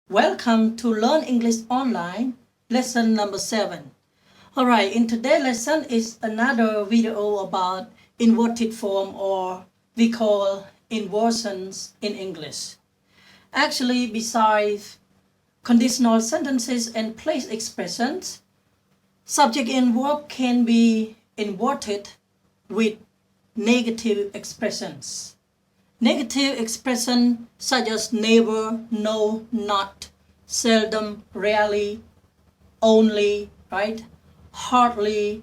Welcome to Learn English Online, lesson number 7. Alright, in today's lesson is another video about inverted form, or we call inversions in English. Actually, besides conditional sentences and place expressions, subject and verb can be inverted with negative expressions. Negative expressions such as never, no, not, seldom, rarely, only, right, hardly,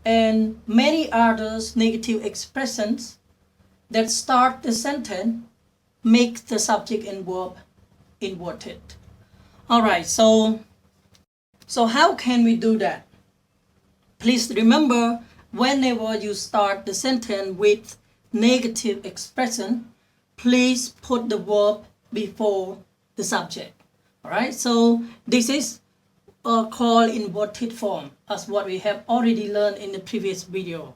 and many others negative expressions that start the sentence make the subject and verb inverted. Alright, so how can we do that? Please remember, whenever you start the sentence with negative expression, please put the verb before the subject. Alright, so this is called inverted form, as what we have already learned in the previous video.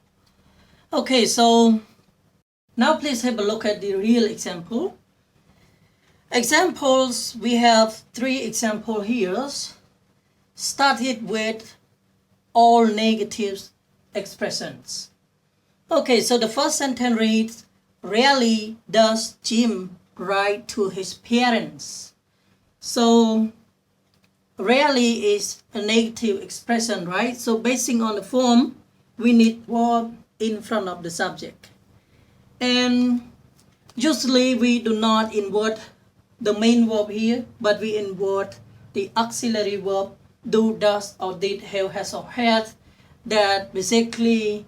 Okay, so now please have a look at the real example. Examples, we have 3 examples here. Started with all negative expressions. Okay, so the first sentence reads, rarely does Jim write to his parents. So rarely is a negative expression, right? So basing on the form, we need verb in front of the subject. And usually we do not invert the main verb here, but we invert the auxiliary verb do, does, or did, have, has, or had, that basically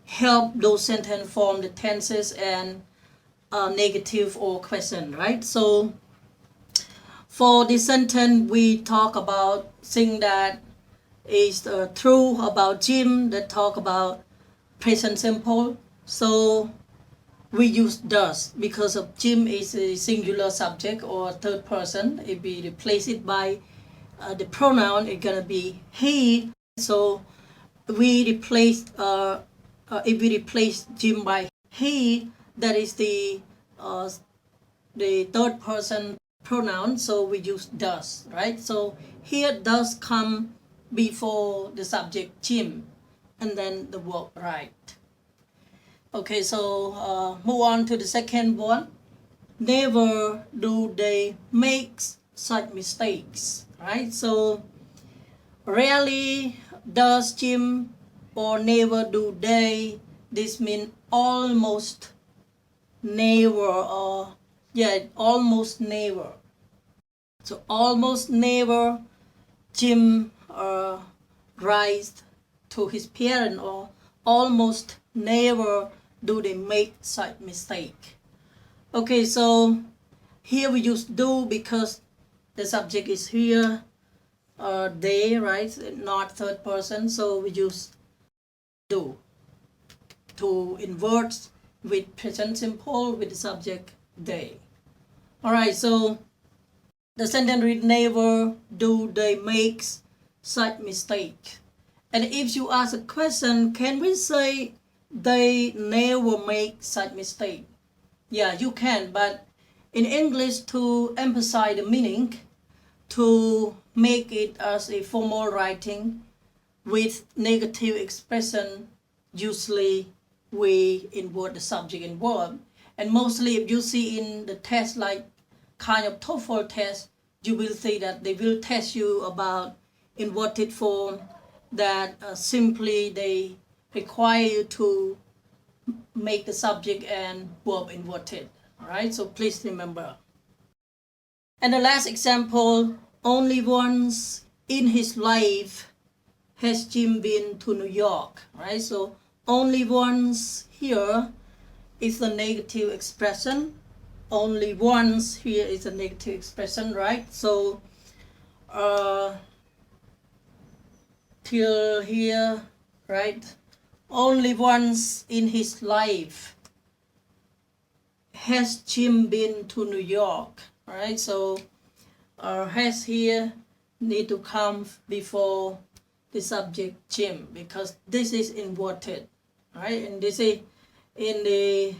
help those sentences form the tenses and negative or question, right? So for this sentence, we talk about things that is true about Jim, that talk about present simple. So we use does because of Jim is a singular subject or third person. If we replace it by the pronoun, it's gonna be he. So we replace if we replace Jim by he, that is the third person pronoun, so we use does, right? So here does come before the subject Jim, and then the verb write. Okay, so move on to the second one. Never do they make such mistakes, right? So rarely does Jim or never do they. This means almost never, or almost never. So almost never Jim writes to his parents, or almost never do they make such mistake. Okay, so here we use do because the subject is here, they, right, not third person, so we use do to invert with present simple with the subject they. Alright, so the sentence read, never do they make such mistake. And if you ask a question, can we say they never make such mistake? Yeah, you can, but in English, to emphasize the meaning, to make it as a formal writing with negative expression, usually we invert the subject and verb. And mostly if you see in the test, like kind of TOEFL test, you will see that they will test you about inverted form, that simply they require you to make the subject and verb inverted. Alright, so please remember. And the last example, only once in his life has Jim been to New York, right? So only once here is the negative expression. Only once here is a negative expression, right? So till here, right? Only once in his life has Jim been to New York, right? So has here need to come before the subject Jim, because this is inverted, right? And this is in the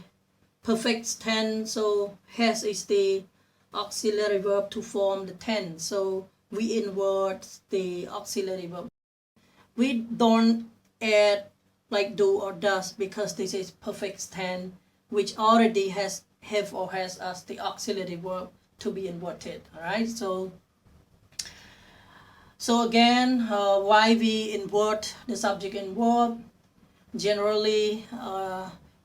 perfect tense, so has is the auxiliary verb to form the tense. So we invert the auxiliary verb. We don't add like do or does because this is perfect tense, which already has have or has as the auxiliary verb to be inverted. All right. So again, why we invert the subject and verb? Generally,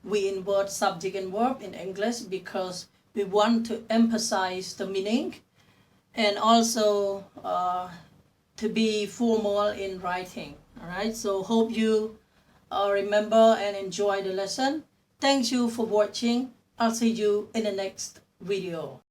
we invert subject and verb in English because we want to emphasize the meaning and also to be formal in writing. All right. So hope you remember and enjoy the lesson. Thank you for watching. I'll see you in the next video.